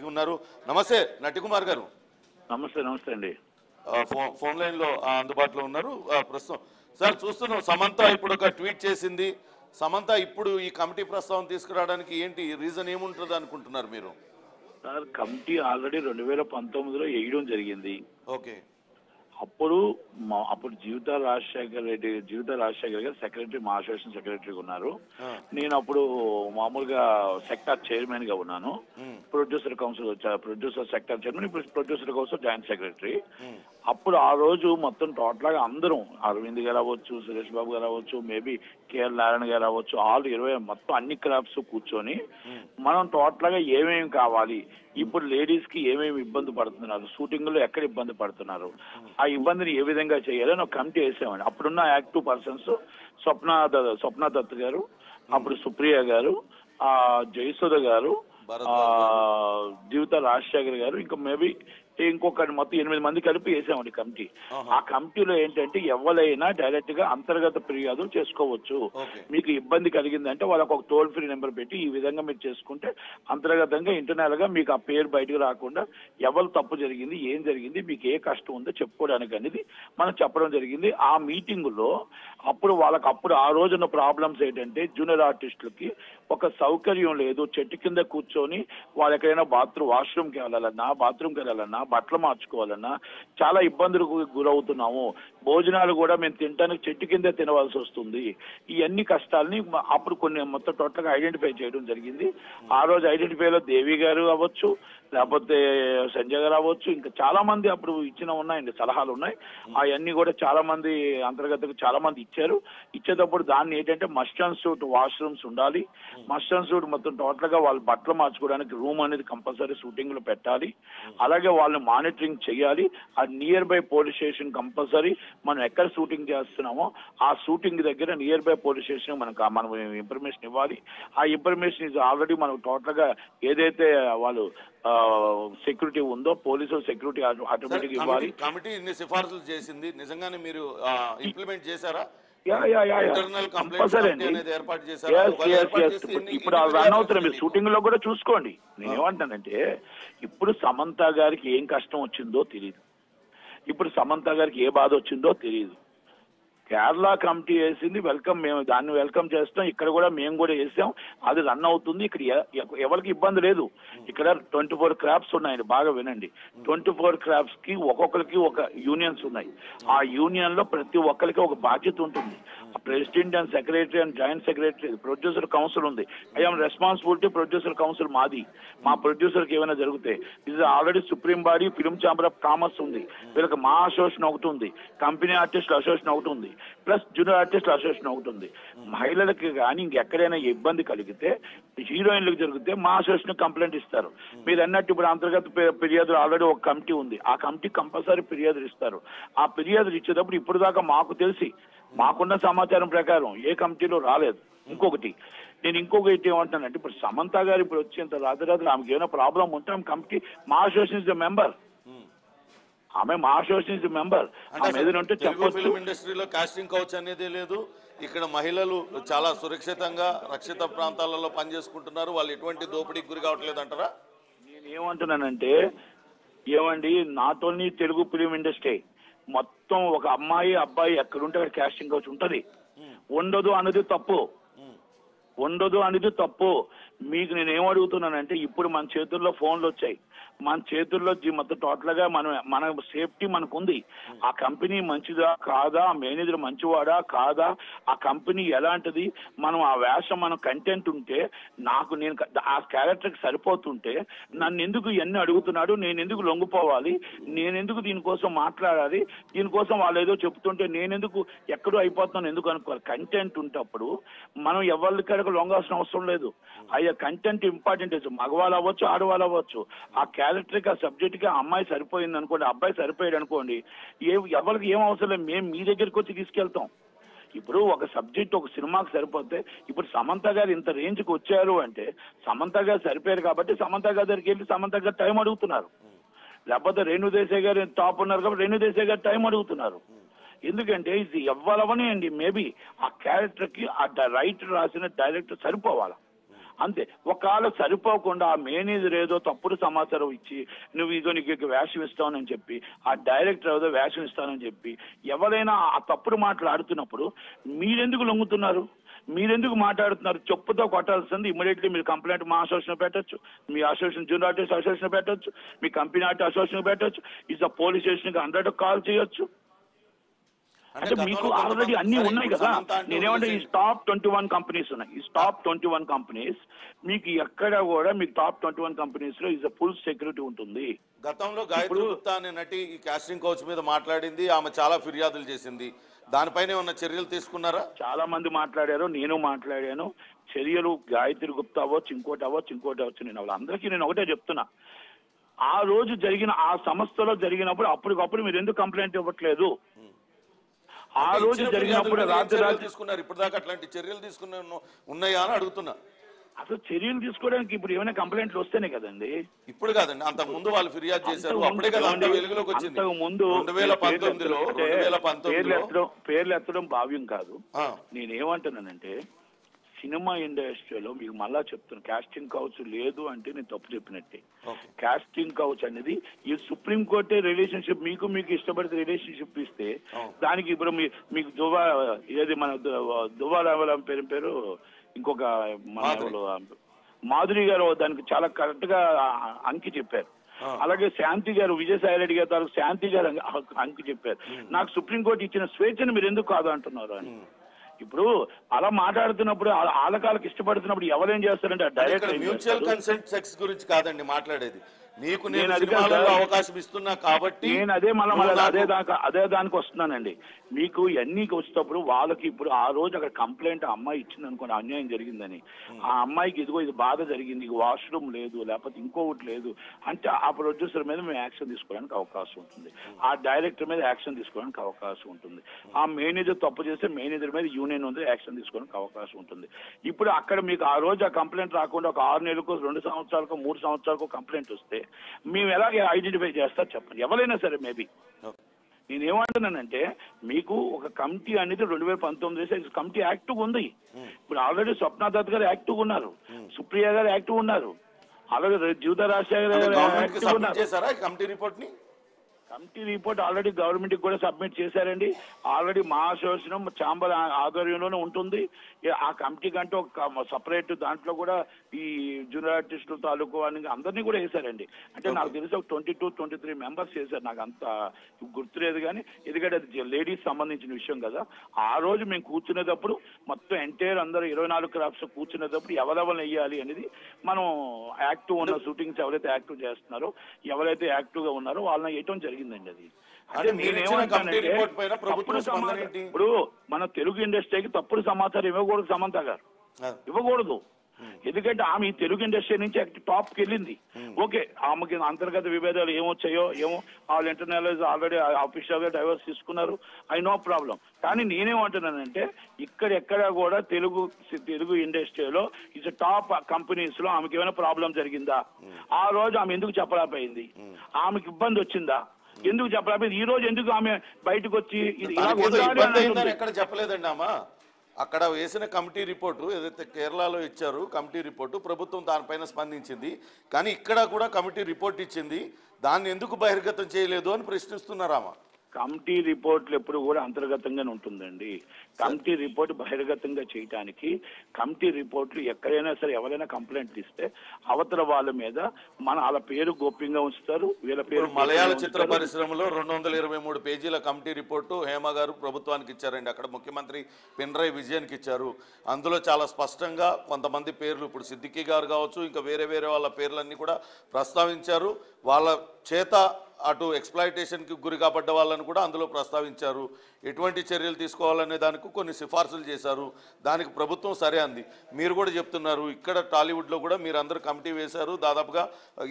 రెడీగా ఉన్నారు. నమస్తే నటికుమార్ గారు. నమస్తే నమస్తే అండి. ఫోన్ లైన్ లో అందుబాటులో ఉన్నారు ప్రస్తుతం. సార్ చూస్తున్నాం, సమంత ఇప్పుడు ఒక ట్వీట్ చేసింది. సమంత ఇప్పుడు ఈ కమిటీ ప్రస్తావన తీసుకురావడానికి ఏంటి రీజన్ ఏముంటుంది అనుకుంటున్నారు మీరు? సార్ కమిటీ ఆల్రెడీ 2019లో వేయడం జరిగింది. ఓకే. అప్పుడు జీవిత రాజశేఖర్ గారు సెక్రటరీ, మా అసోసియేషన్ సెక్రటరీగా ఉన్నారు. నేను అప్పుడు మామూలుగా సెక్టార్ చైర్మన్ గా ఉన్నాను. Producer council producer sector chairman, ఇప్పుడు ప్రొడ్యూసర్ కౌన్సిల్ జాయింట్ సెక్రటరీ. అప్పుడు ఆ రోజు మొత్తం టోటల్ గా అందరం, అరవింద్ గారు అవ్వచ్చు, సురేష్ బాబు గారు అవ్వచ్చు, మేబీ కేఎల్ నారాయణ గారు అవ్వచ్చు, ఆల్ 20 మొత్తం అన్ని క్రాఫ్ట్స్ కూర్చొని మనం టోటల్ గా ఏమేమి కావాలి, ఇప్పుడు లేడీస్ కి ఏమేమి ఇబ్బంది పడుతున్నారు, షూటింగ్ లో ఎక్కడ ఇబ్బంది పడుతున్నారు, ఆ ఇబ్బందిని ఏ విధంగా చేయాలని ఒక కమిటీ వేసామండి. అప్పుడున్న యాక్టివ్ పర్సన్స్ స్వప్న దత్ గారు, అప్పుడు సుప్రియ గారు, జయసుధ గారు, జీవిత రాజశేఖర్ గారు, ఇంకా మేబీ ఇంకొక మొత్తం 8 మంది కలిపి వేసామండి కమిటీ. ఆ కమిటీలో ఏంటంటే ఎవరైనా డైరెక్ట్ గా అంతర్గత ఫిర్యాదులు చేసుకోవచ్చు. మీకు ఇబ్బంది కలిగిందంటే వాళ్ళకి ఒక టోల్ ఫ్రీ నెంబర్ పెట్టి ఈ విధంగా మీరు చేసుకుంటే అంతర్గతంగా ఇంటర్నల్ గా మీకు ఆ పేరు బయటకు రాకుండా ఎవరు తప్పు జరిగింది, ఏం జరిగింది, మీకు ఏ కష్టం ఉందో చెప్పుకోవడానికి అనేది మనం చెప్పడం జరిగింది. ఆ మీటింగ్ లో అప్పుడు ఆ రోజున్న ప్రాబ్లమ్స్ ఏంటంటే జూనియర్ ఆర్టిస్టులకి ఒక సౌకర్యం లేదు. చెట్టు కింద కూర్చొని వాళ్ళు ఎక్కడైనా వాష్రూమ్కి వెళ్ళాలన్నా బట్టలు మార్చుకోవాలన్నా చాలా ఇబ్బందులకు గురవుతున్నాము. భోజనాలు కూడా మేము తినడానికి చెట్టు కిందే తినవలసి వస్తుంది. ఇవన్నీ కష్టాలని అప్పుడు కొన్ని మొత్తం టోటల్ గా ఐడెంటిఫై చేయడం జరిగింది. ఆ రోజు ఐడెంటిఫైలో దేవి గారు అవ్వచ్చు, లేకపోతే సంజయ్ గారు అవ్వచ్చు, ఇంకా చాలా మంది అప్పుడు ఉన్నాయండి, సలహాలు ఉన్నాయి. అవన్నీ కూడా చాలా మంది అంతర్గతంగా చాలా మంది ఇచ్చారు. ఇచ్చేటప్పుడు దాన్ని ఏంటంటే మస్ట్ అండ్ సూట్ వాష్రూమ్స్ ఉండాలి. మస్ట్ అండ్ సూట్ మొత్తం టోటల్ గా వాళ్ళు బట్టలు మార్చుకోవడానికి రూమ్ అనేది కంపల్సరీ షూటింగ్ లో పెట్టాలి. అలాగే వాళ్ళని మానిటరింగ్ చేయాలి. ఆ near by police station compulsory మనం ఎక్కడ షూటింగ్ చేస్తున్నామో ఆ షూటింగ్ దగ్గర నియర్ బై పోలీస్ స్టేషన్ మనం ఇన్ఫర్మేషన్ ఇవ్వాలి. ఆ ఇన్ఫర్మేషన్ ఆల్రెడీ మనం టోటల్ గా ఏదైతే వాళ్ళు సెక్యూరిటీ ఉందో పోలీసులు సెక్యూరిటీ ఆటోమేటిక్ ఇవ్వాలి. కమిటీ ఇన్ని సిఫార్సులు చేసింది, నిజంగానే మీరు ఇంప్లిమెంట్ చేశారా? ఇప్పుడు రన్ అవుతున్నాయి, మీరు షూటింగ్ లో కూడా చూసుకోండి. నేనేమంటానంటే ఇప్పుడు సమంత గారికి ఏం కష్టం వచ్చిందో తెలియదు, ఇప్పుడు సమంత గారికి ఏ బాధ వచ్చిందో తెలియదు. కేరళ కమిటీ వేసింది, మేము దాన్ని వెల్కమ్ చేస్తాం. ఇక్కడ కూడా మేము కూడా వేసాం, అది రన్ అవుతుంది. ఇక్కడ ఎవరికి ఇబ్బంది లేదు. ఇక్కడ 24 క్రాఫ్ట్స్ ఉన్నాయండి, బాగా వినండి. 24 క్రాఫ్ట్స్ కి ఒక్కొక్కరికి ఒక యూనియన్స్ ఉన్నాయి. ఆ యూనియన్ లో ప్రతి ఒక్కరికి ఒక బాధ్యత ఉంటుంది. President and secretary and joint secretary, producer council ఉంది. ఐఎమ్ రెస్పాన్సిబిలిటీ ప్రొడ్యూసర్ కౌన్సిల్ మాది. మా ప్రొడ్యూసర్ కి ఏమైనా జరిగితే ఇది already supreme body film chamber of commerce ఉంది. వీళ్ళకి మా అసోసియేషన్ ఒకటి ఉంది, కంపెనీ ఆర్టిస్టుల అసోసియేషన్ ఒకటి ఉంది, ప్లస్ జూనియర్ ఆర్టిస్ట్ అసోసియేషన్ ఒకటి ఉంది. మహిళలకి కానీ ఇంకెక్కడైనా ఇబ్బంది కలిగితే హీరోయిన్లకు జరిగితే మా అసోసియేషన్ కంప్లైంట్ ఇస్తారు. మీరు అన్నట్టు ఇప్పుడు అంతర్గత ఫిర్యాదులు ఆల్రెడీ ఒక కమిటీ ఉంది. ఆ కమిటీ కంపల్సరీ ఫిర్యాదులు ఇస్తారు. ఆ ఫిర్యాదులు ఇచ్చేటప్పుడు ఇప్పుడు దాకా మాకు తెలిసి మాకున్న సమాచారం ప్రకారం ఏ కమిటీలో రాలేదు. నేను ఇంకొకటి ఏమంటానంటే ఇప్పుడు సమంత గారు ఇప్పుడు వచ్చేంత రాత్రి ఆమెకి ఏమైనా ప్రాబ్లం ఉంటే ఆమె కమిటీ మా అసోసియేషన్ మెంబర్, ఆమె మా అసోసియేషన్ మెంబర్. ఫిల్మ్ ఇండస్ట్రీలో కాస్టింగ్ కౌచ్ అనేది లేదు. ఇక్కడ మహిళలు చాలా సురక్షితంగా రక్షిత ప్రాంతాలలో పనిచేసుకుంటున్నారు. వాళ్ళు ఎటువంటి దోపిడీకి గురి కావట్లేదు అంటారా? నేను ఏమంటున్నానంటే ఏమండి, not only Telugu film industry మొత్తం ఒక అమ్మాయి అబ్బాయి ఎక్కడుంటే అక్కడ కాస్టింగ్ కౌచ్ ఉంటది. ఉండదు అనేది తప్పు. మీకు నేను ఏమడుగుతున్నానంటే ఇప్పుడు మన చేతుల్లో ఫోన్లు వచ్చాయి, మన చేతుల్లో మొత్తం టోటల్ గా మన సేఫ్టీ మనకు ఉంది. ఆ కంపెనీ మంచిదా కాదా, మేనేజర్ మంచివాడా కాదా, ఆ కంపెనీ ఎలాంటిది, మనం ఆ వేషం మనం కంటెంట్ ఉంటే నేను ఆ క్యారెక్టర్కి సరిపోతుంటే నన్ను ఎందుకు ఇవన్నీ అడుగుతున్నాడు, నేను ఎందుకు లొంగిపోవాలి, నేనెందుకు దీనికోసం మాట్లాడాలి, దీనికోసం వాళ్ళు ఏదో చెప్తుంటే నేనెందుకు ఎక్కడో అయిపోతున్నాను ఎందుకు అనుకోవాలి. కంటెంట్ ఉంటప్పుడు మనం ఎవరికైనా లొంగాల్సిన అవసరం లేదు. అయ్యా కంటెంట్ ఇంపార్టెంట్. మగవాళ్ళు అవ్వచ్చు, ఆడవాళ్ళు అవ్వచ్చు. ఆ క్యారెక్టర్ కి ఆ సబ్జెక్ట్ కి ఆ అమ్మాయి సరిపోయింది అనుకోండి, అబ్బాయి సరిపోయాడు అనుకోండి, ఎవరికి ఏం అవసరం లేదు, మేము మీ దగ్గరికి వచ్చి తీసుకెళ్తాం. ఇప్పుడు ఒక సబ్జెక్ట్ ఒక సినిమాకి సరిపోతే ఇప్పుడు సమంత గారు ఇంత రేంజ్కి వచ్చారు అంటే సమంత గారు సరిపోయారు కాబట్టి సమంత గారి దగ్గరికి వెళ్ళి సమంత గారు టైం అడుగుతున్నారు. లేకపోతే రేణుదేశాయ్ గారు టాప్ ఉన్నారు కాబట్టి రేణుదేశాయ్ గారు టైం అడుగుతున్నారు. ఎందుకంటే ఇది ఎవ్వలవని అండి, మేబీ ఆ క్యారెక్టర్ కి ఆ రైటర్ రాసిన డైరెక్టర్ సరిపోవాలి. అంతే. ఒకవేళ సరిపోకుండా ఆ మేనేజర్ ఏదో తప్పుడు సమాచారం ఇచ్చి నువ్వు ఇదో నీకు వేషం ఇస్తానని చెప్పి, ఆ డైరెక్టర్ ఏదో వేషం ఇస్తానని చెప్పి ఎవరైనా ఆ తప్పుడు మాట్లాడుతున్నప్పుడు మీరెందుకు లొంగుతున్నారు? మీరెందుకు మాట్లాడుతున్నారు? చెప్పుతో కొట్టాల్సింది ఇమ్మీడియట్లీ మీరు కంప్లైంట్ మా అసోసియేషన్ పెట్టచ్చు, మీ అసోసియేషన్ జూనియర్ ఆర్టిస్ట్ అసోసియేషన్ పెట్టచ్చు, మీ కంపెనీ ఆర్టిస్ట్ అసోసియేషన్ పెట్టచ్చు, ఇస్ పోలీస్ స్టేషన్కి 100 కాల్ చేయొచ్చు. అంటే మీకు ఆల్రెడీ అన్ని ఉన్నాయి కదా. నేనేమంటే ఈ టాప్ 21 కంపెనీస్ ఉన్నాయి. ఈ టాప్ 21 కంపెనీస్ మీకు ఎక్కడ కూడా మీకు టాప్ 21 కంపెనీస్ లో ఇస్ ఫుల్ సెక్యూరిటీ ఉంటుంది. గతంలో గాయత్రి గుప్తా అనే నటి ఈ కాస్టింగ్ కౌచ్ మీద మాట్లాడింది, ఆమె చాలా ఫిర్యాదులు చేసింది. దానిపైనే ఉన్న చర్యలు తీసుకున్నారా? చాలా మంది మాట్లాడారు, నేను మాట్లాడాను. చర్యలు గాయత్రి గుప్తా అవ్వచ్చు, ఇంకోటి అవ్వచ్చు. నేను వాళ్ళందరికీ నేను ఒకటే చెప్తున్నా, ఆ రోజు జరిగిన ఆ సంస్థలో జరిగినప్పుడు అప్పటికప్పుడు మీరు ఎందుకు కంప్లైంట్ ఇవ్వట్లేదు? ఆ రోజు జరిగినప్పుడు రాత్రి తీసుకున్నారు. ఇప్పుడు దాకా అట్లాంటి చర్యలు తీసుకున్న ఉన్నాయా అని అడుగుతున్నా. అసలు చర్యలు తీసుకోవడానికి ఇప్పుడు ఏమైనా కంప్లైంట్లు వస్తేనే కదండి. ఇప్పుడు కాదండి, అంతకు ముందు వాళ్ళు ఫిర్యాదు చేశారు, అప్పుడే కదా అంత వెలుగులోకి వచ్చింది. ముందు 2019లో పేర్లు ఎత్తడం భావ్యం కాదు. నేనేమంటున్నానంటే సినిమా ఇండస్ట్రీలో మీకు మళ్ళా చెప్తున్నా, కాస్టింగ్ కౌచ్ లేదు అంటే నేను తప్పు చెప్పినట్టే. కాస్టింగ్ కౌచ్ అనేది ఈ సుప్రీం కోర్టే రిలేషన్షిప్ మీకు ఇష్టపడితే రిలేషన్షిప్ ఇస్తే దానికి ఇప్పుడు మీకు మన దువ్వాల పేరు ఇంకొక మన మాధురి గారు దానికి చాలా కరెక్ట్ గా అంకి చెప్పారు. అలాగే శాంతి గారు, విజయసాయి రెడ్డి గారు శాంతి గారు అంకి చెప్పారు. నాకు సుప్రీంకోర్టు ఇచ్చిన స్వేచ్ఛను మీరు ఎందుకు కాదు అంటున్నారు అని. ఇప్పుడు అలా మాట్లాడుతున్నప్పుడు ఆలకాలకు ఇష్టపడుతున్నప్పుడు ఎవరేం చేస్తారంటే డైరెక్ట్ మ్యూచువల్ కన్సెంట్ సెక్స్ గురించి కాదండి మాట్లాడేది. నీకు నేను అవకాశం ఇస్తున్నా కాబట్టి నేను అదే దానికి వస్తున్నానండి. మీకు ఎన్ని వచ్చేటప్పుడు వాళ్ళకి ఇప్పుడు ఆ రోజు అక్కడ కంప్లైంట్ అమ్మాయి ఇచ్చింది అనుకోండి, అన్యాయం జరిగిందని, ఆ అమ్మాయికి ఇదిగో ఇది బాధ జరిగింది, వాష్రూమ్ లేదు లేకపోతే ఇంకొకటి లేదు అంటే ఆ ప్రొడ్యూసర్ మీద మేము యాక్షన్ తీసుకోవడానికి అవకాశం ఉంటుంది, ఆ డైరెక్టర్ మీద యాక్షన్ తీసుకోవడానికి అవకాశం ఉంటుంది, ఆ మేనేజర్ తప్పు చేస్తే మేనేజర్ మీద యూనియన్ ఉంది యాక్షన్ తీసుకోవడానికి అవకాశం ఉంటుంది. ఇప్పుడు అక్కడ మీకు ఆ రోజు ఆ కంప్లైంట్ రాకుండా ఒక 6 నెలలకు 2 సంవత్సరాలకు 3 సంవత్సరాలకు కంప్లైంట్ వస్తే మేము ఎలాగే ఐడెంటిఫై చేస్తారు చెప్పండి, ఎవరైనా సరే. మేబీ నేనేమంటున్నానంటే మీకు ఒక కమిటీ అనేది 2019 కమిటీ యాక్టివ్ ఉంది. ఇప్పుడు ఆల్రెడీ స్వప్న దత్ గారు యాక్టివ్ ఉన్నారు, సుప్రియ గారు యాక్టివ్ ఉన్నారు, అలాగే జీవిత రాజశేఖర్ గారు యాక్టివ్ ఉన్నారు. కమిటీ రిపోర్ట్ ఆల్రెడీ గవర్నమెంట్ కి కూడా సబ్మిట్ చేశారండి. ఆల్రెడీ మా అసోసియేషన్ ఛాంబర్ ఆధ్వర్యంలోనే ఉంటుంది. ఆ కమిటీ కంటే ఒక సపరేట్ దాంట్లో కూడా ఈ జూనియర్ ఆర్టిస్టుల తాలూకు అని అందరినీ కూడా వేశారండి. అంటే నాకు తెలిసి ఒక 22-23 మెంబర్స్ వేశారు. నాకు అంత గుర్తులేదు కానీ, ఎందుకంటే అది లేడీస్ సంబంధించిన విషయం కదా. ఆ రోజు మేము కూర్చునేటప్పుడు మొత్తం ఎంటైర్ అందరూ 24 క్రాఫ్ట్స్ కూర్చునేటప్పుడు ఎవరెవరు వేయాలి అనేది మనం యాక్టివ్ ఉన్న షూటింగ్స్ ఎవరైతే యాక్టివ్ చేస్తున్నారో ఎవరైతే యాక్టివ్ గా ఉన్నారో వాళ్ళని వేయటం జరిగిందండి. అది ఇప్పుడు మన తెలుగు ఇండస్ట్రీకి తప్పుడు సమాచారం ఇవ్వకూడదు సమంత గారు, ఇవ్వకూడదు. ఎందుకంటే ఆమె ఈ తెలుగు ఇండస్ట్రీ నుంచి టాప్కి వెళ్ళింది. ఓకే, ఆమెకి అంతర్గత విభేదాలు ఏమొచ్చాయో ఏమో, వాళ్ళు ఇంటర్నల్ ఆల్రెడీ ఆఫీషియల్ గా డైవర్స్ తీసుకున్నారు, ఐ నో ప్రాబ్లం. కానీ నేనేమంటున్నానంటే ఎక్కడ కూడా తెలుగు ఇండస్ట్రీలో ఇస్ టాప్ కంపెనీస్ లో ఆమెకి ఏమైనా ప్రాబ్లం జరిగిందా? ఆ రోజు ఆమె ఎందుకు చెప్పలేకపోయింది? ఆమెకి ఇబ్బంది వచ్చిందా? ఎందుకు చెప్పలేకపోయింది? ఈ రోజు ఎందుకు ఆమె బయటకు వచ్చి ఎక్కడ చెప్పలేదండి ఆమె? అక్కడ వేసిన కమిటీ రిపోర్టు ఏదైతే కేరళలో ఇచ్చారు కమిటీ రిపోర్టు, ప్రభుత్వం దానిపైన స్పందించింది. కానీ ఇక్కడ కూడా కమిటీ రిపోర్ట్ ఇచ్చింది, దాన్ని ఎందుకు బహిర్గతం చేయలేదు అని ప్రశ్నిస్తున్నారామా? కమిటీ రిపోర్ట్లు ఎప్పుడు కూడా అంతర్గతంగానే ఉంటుందండి. కమిటీ రిపోర్ట్ బహిర్గతంగా చేయడానికి కమిటీ రిపోర్ట్లు ఎక్కడైనా సరే ఎవరైనా కంప్లైంట్లు ఇస్తే అవతల వాళ్ళ మీద వాళ్ళ పేరు గోప్యంగా ఉంచుతారు. వీళ్ళ పేరు మలయాళ చిత్ర పరిశ్రమలో 223 పేజీల కమిటీ రిపోర్టు హేమ గారు ప్రభుత్వానికి ఇచ్చారండి. అక్కడ ముఖ్యమంత్రి పినరయి విజయన్కి ఇచ్చారు. అందులో చాలా స్పష్టంగా కొంతమంది పేర్లు, ఇప్పుడు సిద్దికీ గారు కావచ్చు, ఇంకా వేరే వాళ్ళ పేర్లన్నీ కూడా ప్రస్తావించారు. వాళ్ళ చేత అటు ఎక్స్‌ప్లాయిటేషన్కి గురి కాబడ్డ వాళ్ళని కూడా అందులో ప్రస్తావించారు. ఎటువంటి చర్యలు తీసుకోవాలనే దానికి కొన్ని సిఫార్సులు చేశారు. దానికి ప్రభుత్వం సరే అంది. మీరు కూడా చెప్తున్నారు ఇక్కడ టాలీవుడ్లో కూడా మీరు అందరూ కమిటీ వేశారు, దాదాపుగా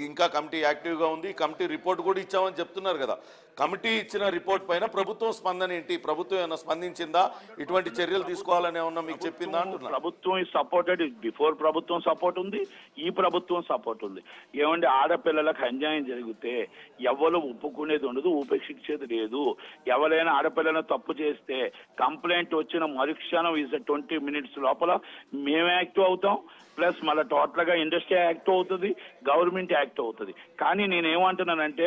ఇంకా కమిటీ యాక్టివ్గా ఉంది, కమిటీ రిపోర్ట్ కూడా ఇచ్చామని చెప్తున్నారు కదా. కమిటీ ఇచ్చిన రిపోర్ట్ పైన ప్రభుత్వం స్పందన ఏంటి? ప్రభుత్వం ఏమైనా స్పందించిందా? ఇటువంటి చర్యలు తీసుకోవాలని ఏమన్నా మీకు చెప్పిందా అంటున్నా? ప్రభుత్వం సపోర్టెడ్, బిఫోర్ ప్రభుత్వం సపోర్ట్ ఉంది, ఈ ప్రభుత్వం సపోర్ట్ ఉంది. ఏమంటే ఆడపిల్లలకు అన్యాయం జరిగితే ఎవరు ఇందులో ఒప్పుకునేది ఉండదు, ఉపేక్షించేది లేదు. ఎవరైనా ఆడపిల్లని తప్పు చేస్తే కంప్లైంట్ వచ్చిన మరుక్షణం 20 minutes లోపల మేము యాక్టివ్ అవుతాం, ప్లస్ మళ్ళీ టోటల్ గా ఇండస్ట్రీ యాక్టివ్ అవుతుంది, గవర్నమెంట్ యాక్టివ్ అవుతుంది. కానీ నేనేమంటున్నానంటే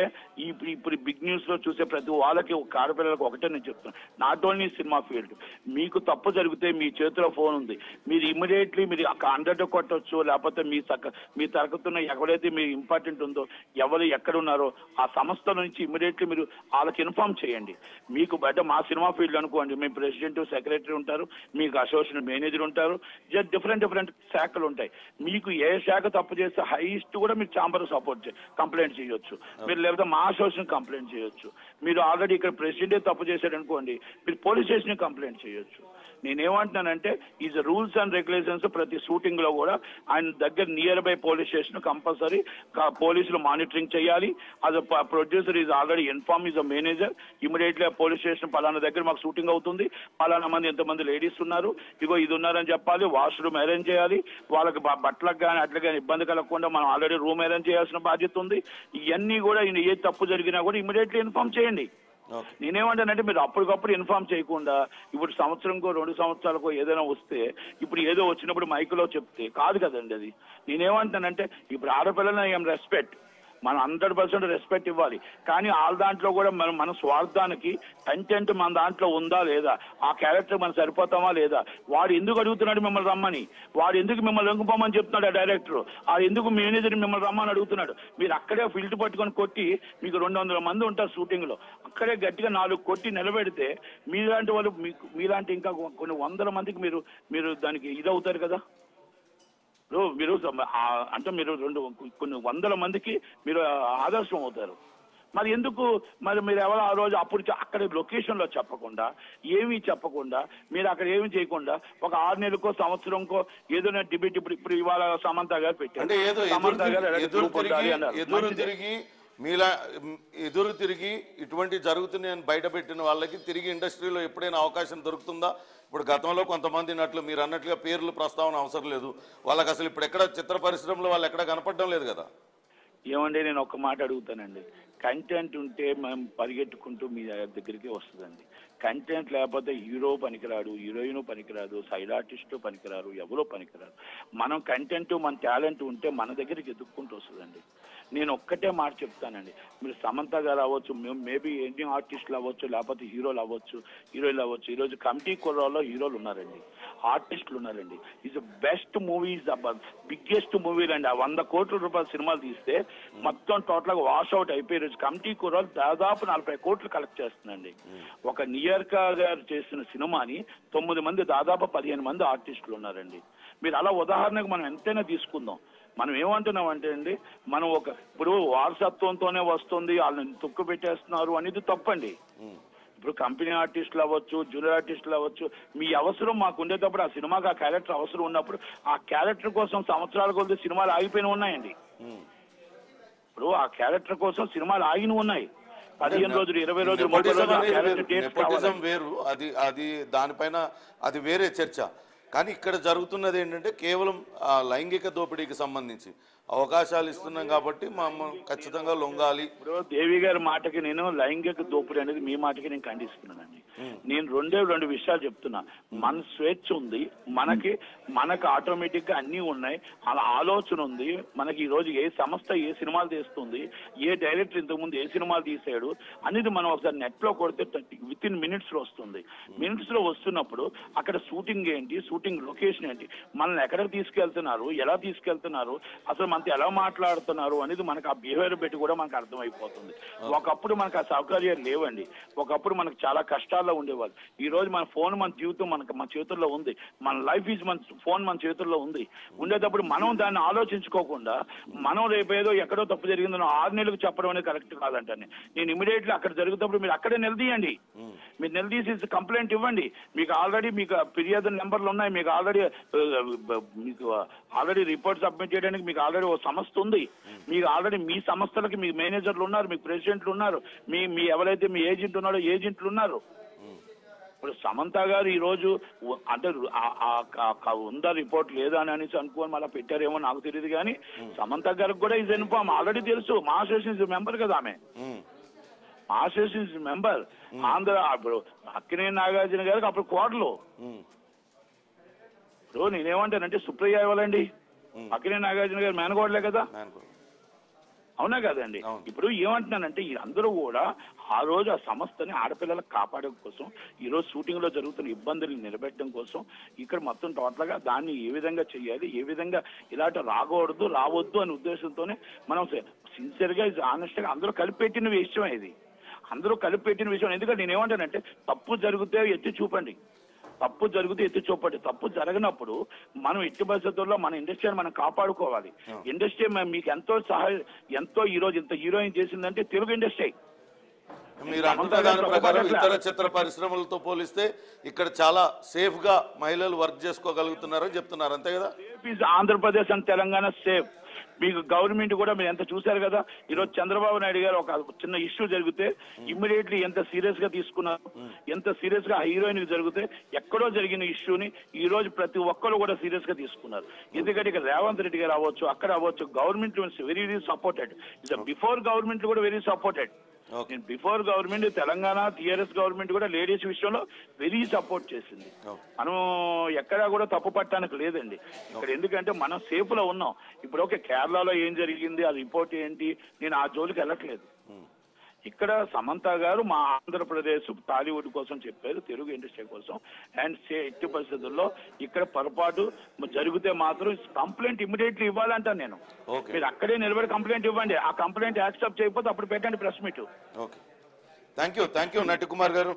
ఇప్పుడు బిగ్ న్యూస్ లో చూసే ప్రతి వాళ్ళకి ఆడపిల్లలకు ఒకటే నేను చెప్తున్నాను, నాట్ ఓన్లీ సినిమా ఫీల్డ్, మీకు తప్పు జరిగితే మీ చేతిలో ఫోన్ ఉంది, మీరు ఇమ్మీడియట్లీ మీరు 100 కొట్టొచ్చు, లేకపోతే మీ తరగతున్న ఎవరైతే మీరు ఇంపార్టెంట్ ఉందో ఎవరు ఎక్కడ ఉన్నారో ఆ సంస్థ నుంచి ఇమ్మీడియట్లీ మీరు వాళ్ళకి ఇన్ఫార్మ్ చేయండి. మీకు బయట మా సినిమా ఫీల్డ్ అనుకోండి, మీ ప్రెసిడెంట్ సెక్రటరీ ఉంటారు, మీకు అసోసియేషన్ మేనేజర్ ఉంటారు, జస్ట్ డిఫరెంట్ శాఖలు ఉంటాయి. మీకు ఏ శాఖ తప్పు చేస్తే హైయెస్ట్ కూడా మీరు ఛాంబర్ సపోర్ట్ కంప్లైంట్ చేయొచ్చు, మీరు లేకపోతే మా అసోసియేషన్ కంప్లైంట్ చేయొచ్చు. మీరు ఆల్రెడీ ఇక్కడ ప్రెసిడెంట్ తప్పు చేశాడు అనుకోండి, మీరు పోలీస్ స్టేషన్ కంప్లైంట్ చేయొచ్చు. నేనేమంటున్నానంటే ఈజ్ రూల్స్ అండ్ రెగ్యులేషన్స్ ప్రతి షూటింగ్ లో కూడా ఆయన దగ్గర near by police station compulsory పోలీసులు మానిటరింగ్ చేయాలి. అది producer is already inform is a manager, immediately police station పలానా దగ్గర మాకు షూటింగ్ అవుతుంది, పలానా మంది ఎంతమంది లేడీస్ ఉన్నారు, ఇగో ఇది ఉన్నారని చెప్పాలి, వాష్రూమ్ అరేంజ్ చేయాలి, వాళ్ళకి బట్టలకు కానీ అట్లా కానీ ఇబ్బంది కలగకుండా మనం ఆల్రెడీ రూమ్ అరేంజ్ చేయాల్సిన బాధ్యత ఉంది. ఇవన్నీ కూడా ఏ తప్పు జరిగినా కూడా ఇమీడియట్లీ ఇన్ఫార్మ్ చేయండి. నేనేమంటానంటే మీరు అప్పటికప్పుడు ఇన్ఫార్మ్ చేయకుండా ఇప్పుడు సంవత్సరంకో 2 సంవత్సరాలకో ఏదైనా వస్తే ఇప్పుడు ఏదో వచ్చినప్పుడు మైకులో చెప్తే కాదు కదండి అది. నేనేమంటానంటే ఇప్పుడు ఆడపిల్లలని ఐఎమ్ రెస్పెక్ట్, మనం 100% రెస్పెక్ట్ ఇవ్వాలి, కానీ వాళ్ళ దాంట్లో కూడా మన స్వార్థానికి కంటెంట్ మన దాంట్లో ఉందా లేదా, ఆ క్యారెక్టర్ మనం సరిపోతామా లేదా, వాడు ఎందుకు అడుగుతున్నాడు మిమ్మల్ని రమ్మని, వాడు ఎందుకు మిమ్మల్ని లొంగిపోమని చెప్తున్నాడు ఆ డైరెక్టర్, ఆ ఎందుకు మేనేజర్ మిమ్మల్ని రమ్మని అడుగుతున్నాడు. మీరు అక్కడే ఫిల్ట్ పట్టుకొని కొట్టి, మీకు 200 మంది ఉంటారు షూటింగ్ లో, అక్కడే గట్టిగా 4 కొట్టి నిలబెడితే మీలాంటి వాళ్ళు మీలాంటి ఇంకా కొన్ని 100 మందికి మీరు దానికి ఇదవుతారు కదా. మీరు అంటే మీరు కొన్ని 100 మందికి మీరు ఆదర్శం అవుతారు. మరి ఎందుకు మీరు ఎవరో ఆ రోజు అప్పుడు అక్కడ లొకేషన్ లో చెప్పకుండా ఏమీ చెప్పకుండా మీరు అక్కడ ఏమి చేయకుండా ఒక 6 నెలలకో సంవత్సరంకో ఏదైనా డిబేట్ ఇప్పుడు ఇవాళ సమంత గారు పెట్టారు, సమంత గారు ఎదురు తిరిగి ఇటువంటి జరుగుతున్నాయని బయట పెట్టిన వాళ్ళకి తిరిగి ఇండస్ట్రీలో ఎప్పుడైనా అవకాశం దొరుకుతుందా? ఇప్పుడు గతంలో కొంతమంది నట్లు మీరు అన్నట్లుగా పేర్లు ప్రస్తావన అవసరం లేదు, వాళ్ళకి అసలు ఇప్పుడు ఎక్కడ చిత్ర పరిశ్రమలో వాళ్ళు ఎక్కడ కనపడడం లేదు కదా. ఏమండి నేను ఒక మాట అడుగుతానండి, కంటెంట్ ఉంటే మనం పరిగెట్టుకుంటూ మీ దగ్గరికి వస్తుందండి. కంటెంట్ లేకపోతే హీరో పనికిరాడు, హీరోయిన్ పనికిరాదు, సైడ్ ఆర్టిస్ట్ పనికిరారు, ఎవరో పనికిరారు. మనం కంటెంట్ మన టాలెంట్ ఉంటే మన దగ్గరికి ఎదుక్కుంటూ వస్తుందండి. నేను ఒక్కటే మాట చెప్తానండి, మీరు సమంత గారు అవ్వచ్చు, మేబీ ఎన్ని ఆర్టిస్టులు అవ్వచ్చు, లేకపోతే హీరోలు అవ్వచ్చు, హీరోయిన్లు అవ్వచ్చు, ఈరోజు కమిటీ కుర్రాల్లో హీరోలు ఉన్నారండి, ఆర్టిస్టులు ఉన్నారండి. ఈజ్ బెస్ట్ మూవీస్, బిగ్గెస్ట్ మూవీలు అండి. 100 కోట్ల రూపాయల సినిమాలు తీస్తే మొత్తం టోటల్ గా వాష్ అవుట్ అయిపోయి ఈరోజు కమిటీ కుర్రాలు దాదాపు 40 కోట్లు కలెక్ట్ చేస్తుందండి. ఒక నియర్కా గారు చేసిన సినిమాని 9 మంది దాదాపు 15 మంది ఆర్టిస్టులు ఉన్నారండి. మీరు అలా ఉదాహరణకు మనం ఎంతైనా తీసుకుందాం. మనం ఏమంటున్నాం అంటే అండి, మనం ఇప్పుడు వారసత్వంతోనే వస్తుంది, వాళ్ళని తొక్కు పెట్టేస్తున్నారు అనేది తప్పండి. ఇప్పుడు కంపెనీ ఆర్టిస్టులు అవ్వచ్చు, జూనియర్ ఆర్టిస్టులు అవ్వచ్చు, మీ అవసరం మాకు ఉండేటప్పుడు ఆ సినిమాకి ఆ క్యారెక్టర్ అవసరం ఉన్నప్పుడు ఆ క్యారెక్టర్ కోసం సంవత్సరాల కొద్ది సినిమాలు ఆగిపోయిన ఉన్నాయండి. ఇప్పుడు ఆ క్యారెక్టర్ కోసం సినిమాలు ఆగిన ఉన్నాయి, 15 రోజులు 20 రోజులు 30 రోజులు వేరు, అది దానిపైన అది వేరే చర్చ. కానీ ఇక్కడ జరుగుతున్నది ఏంటంటే కేవలం లైంగిక దోపిడీకి సంబంధించి అవకాశాలు ఇస్తున్నాం కాబట్టి ఖచ్చితంగా లొంగాలి. ఇప్పుడు దేవి గారి మాటకి నేను లైంగిక దోపిడీ అనేది మీ మాటకి నేను ఖండిస్తున్నానండి. నేను 2 విషయాలు చెప్తున్నా. మన స్వేచ్ఛ ఉంది, మనకి ఆటోమేటిక్ గా అన్ని ఉన్నాయి, అలా ఆలోచన ఉంది. మనకి ఈ రోజు ఏ సంస్థ ఏ సినిమాలు తీస్తుంది, ఏ డైరెక్టర్ ఇంతకుముందు ఏ సినిమాలు తీసాడు అనేది మనం ఒకసారి నెట్ లో కొడితే వితిన్ మినిట్స్ లో వస్తుంది. మినిట్స్ లో వస్తున్నప్పుడు అక్కడ షూటింగ్ ఏంటి, షూటింగ్ లొకేషన్ ఏంటి, మనల్ని ఎక్కడికి తీసుకెళ్తున్నారు, ఎలా తీసుకెళ్తున్నారు, అసలు మనతో ఎలా మాట్లాడుతున్నారు అనేది మనకు ఆ బిహేవియర్ పెట్టి కూడా మనకు అర్థమైపోతుంది. ఒకప్పుడు మనకు ఆ సౌకర్యాలు లేవండి, ఒకప్పుడు మనకు చాలా కష్టాల్లో ఉండేవాళ్ళు. ఈ రోజు మన ఫోన్ మన జీవితం మన చేతుల్లో ఉంది, మన లైఫ్ ఈజ్ ఫోన్ మన చేతుల్లో ఉంది. ఉండేటప్పుడు మనం దాన్ని ఆలోచించుకోకుండా మనం రేపేదో ఎక్కడో తప్పు జరిగిందో 6 నెలలకు చెప్పడం అనేది కరెక్ట్ కాదంటే నేను ఇమీడియట్లీ అక్కడ జరుగుతున్నప్పుడు మీరు అక్కడే నిలదీయండి. మీరు నిలదీసి కంప్లైంట్ ఇవ్వండి. మీకు ఆల్రెడీ ఫిర్యాదు నెంబర్లు ఉన్నాయి, మీకు ఆల్రెడీ రిపోర్ట్ సబ్మిట్ చేయడానికి మీకు ఆల్రెడీ ఓ సంస్థ ఉంది, మీకు ఆల్రెడీ మీ సంస్థలకి మీ మేనేజర్లు ఉన్నారు, మీకు ప్రెసిడెంట్లు ఉన్నారు, మీ ఎవరైతే మీ ఏజెంట్ ఉన్నాడో ఏజెంట్లు ఉన్నారు. ఇప్పుడు సమంత గారు ఈ రోజు అంటే ఉందా రిపోర్ట్ లేదా అని అనేసి అనుకోని మళ్ళీ పెట్టారేమో నాకు తెలియదు, కానీ సమంత గారికి కూడా ఇది ఇన్ఫార్మ్ ఆల్రెడీ తెలుసు. మా అసోసియేషన్ మెంబర్ కదా ఆమె. మా అసోసియేషన్ మెంబర్ ఆంధ్ర. అప్పుడు అక్కినేని నాగార్జున గారికి అప్పుడు కోటలు. ఇప్పుడు నేనేమంటానంటే సుప్రియ ఇవ్వాలండి, అక్కినేని నాగార్జున గారు మేనకోడలే కదా, అవునా కదండి. ఇప్పుడు ఏమంటున్నానంటే అందరూ కూడా ఆ రోజు ఆ సంస్థని ఆడపిల్లలకు కాపాడడం కోసం, ఈ రోజు షూటింగ్ లో జరుగుతున్న ఇబ్బందులు నిలబెట్టడం కోసం ఇక్కడ మొత్తం టోటల్ గా దాన్ని ఏ విధంగా చేయాలి, ఏ విధంగా ఇలాంటి రావద్దు అనే ఉద్దేశంతోనే మనం సిన్సియర్ గా ఆనెస్ట్ గా అందరూ కలిపెట్టిన విషయం ఇది. అందరూ కలిపెట్టిన విషయం. ఎందుకంటే నేనేమంటానంటే తప్పు జరిగితే ఎత్తి చూపండి, తప్పు జరిగితే ఎత్తి చూపండి. తప్పు జరగనప్పుడు మనం ఎట్టి పరిస్థితుల్లో మన ఇండస్ట్రీని మనం కాపాడుకోవాలి. ఇండస్ట్రీ మీకు ఎంతో ఈ రోజు ఇంత హీరోయిన్ చేసిందంటే తెలుగు ఇండస్ట్రీ. మీరు అంటున్న దాని ప్రకారం ఇతర చిత్ర పరిశ్రమలతో పోలిస్తే ఇక్కడ చాలా సేఫ్ గా మహిళలు వర్క్ చేసుకోగలుగుతున్నారని చెప్తున్నారు, అంతే కదా? Andhra Pradesh and Telangana safe. మీకు గవర్నమెంట్ కూడా మీరు ఎంత చూశారు కదా, ఈరోజు చంద్రబాబు నాయుడు గారు ఒక చిన్న ఇష్యూ జరిగితే ఇమ్మీడియట్లీ ఎంత సీరియస్ గా తీసుకున్నారు, ఎంత సీరియస్ గా హీరోయిన్ కి జరిగితే ఎక్కడో జరిగిన ఇష్యూని ఈ రోజు ప్రతి ఒక్కరు కూడా సీరియస్ గా తీసుకున్నారు. ఎందుకంటే ఇక్కడ రేవంత్ రెడ్డి గారు అవ్వచ్చు, అక్కడ అవ్వచ్చు, government very supported. Before government కూడా very supported. Before government Telangana TRS government కూడా లేడీస్ విషయంలో వెరీ సపోర్ట్ చేసింది. మనం ఎక్కడా కూడా తప్పు పట్టడానికి లేదండి ఇక్కడ. ఎందుకంటే మనం సేఫ్ లో ఉన్నాం. ఇప్పుడు ఓకే, కేరళలో ఏం జరిగింది, ఆ రిపోర్ట్ ఏంటి, నేను ఆ జోలికి వెళ్ళట్లేదు. ఇక్కడ సమంత గారు మా ఆంధ్రప్రదేశ్ టాలీవుడ్ కోసం చెప్పారు, తెలుగు ఇండస్ట్రీ కోసం. అండ్ ఎట్టి పరిస్థితుల్లో ఇక్కడ పొరపాటు జరిగితే మాత్రం కంప్లైంట్ ఇమ్మీడియట్లీ ఇవ్వాలంటాను నేను. మీరు అక్కడే నిలబడి కంప్లైంట్ ఇవ్వండి. ఆ కంప్లైంట్ యాక్సెప్ట్ చేయకపోతే అప్పుడు పెట్టండి press meet. Okay, thank you నటి కుమార్ గారు.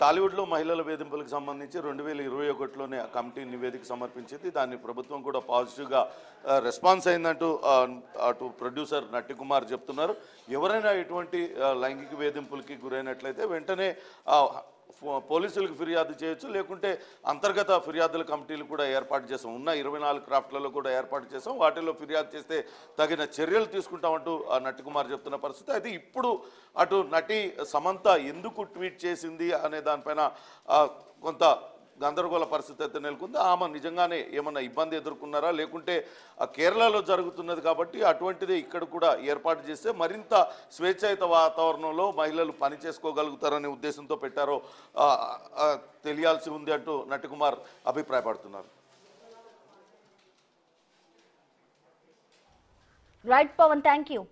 టాలీవుడ్లో మహిళల వేధింపులకు సంబంధించి 2021లోనే ఆ కమిటీ నివేదిక సమర్పించింది. దాన్ని ప్రభుత్వం కూడా పాజిటివ్గా రెస్పాన్స్ అయిందంటూ అటు ప్రొడ్యూసర్ నటి కుమార్ చెప్తున్నారు. ఎవరైనా ఇటువంటి లైంగిక వేధింపులకి గురైనట్లయితే వెంటనే పోలీసులకు ఫిర్యాదు చేయొచ్చు, లేకుంటే అంతర్గత ఫిర్యాదుల కమిటీలు కూడా ఏర్పాటు చేసాం. ఉన్న 24 క్రాఫ్ట్లలో కూడా ఏర్పాటు చేసాం. వాటిల్లో ఫిర్యాదు చేస్తే తగిన చర్యలు తీసుకుంటామంటూ నటి కుమార్ చెప్తున్న పరిస్థితి. అయితే ఇప్పుడు అటు నటి సమంత ఎందుకు ట్వీట్ చేసింది అనే దానిపైన కొంత గందరగోళ పరిస్థితి అయితే నెలకొంది. ఆమె నిజంగానే ఏమన్నా ఇబ్బంది ఎదుర్కొన్నారా, లేకుంటే కేరళలో జరుగుతున్నది కాబట్టి అటువంటిదే ఇక్కడ కూడా ఏర్పాటు చేస్తే మరింత స్వేచ్ఛాయుత వాతావరణంలో మహిళలు పని చేసుకోగలుగుతారనే ఉద్దేశంతో పెట్టారో తెలియాల్సి ఉంది అంటూ నటి కుమార్ అభిప్రాయపడుతున్నారు. Right Pavan, thank you.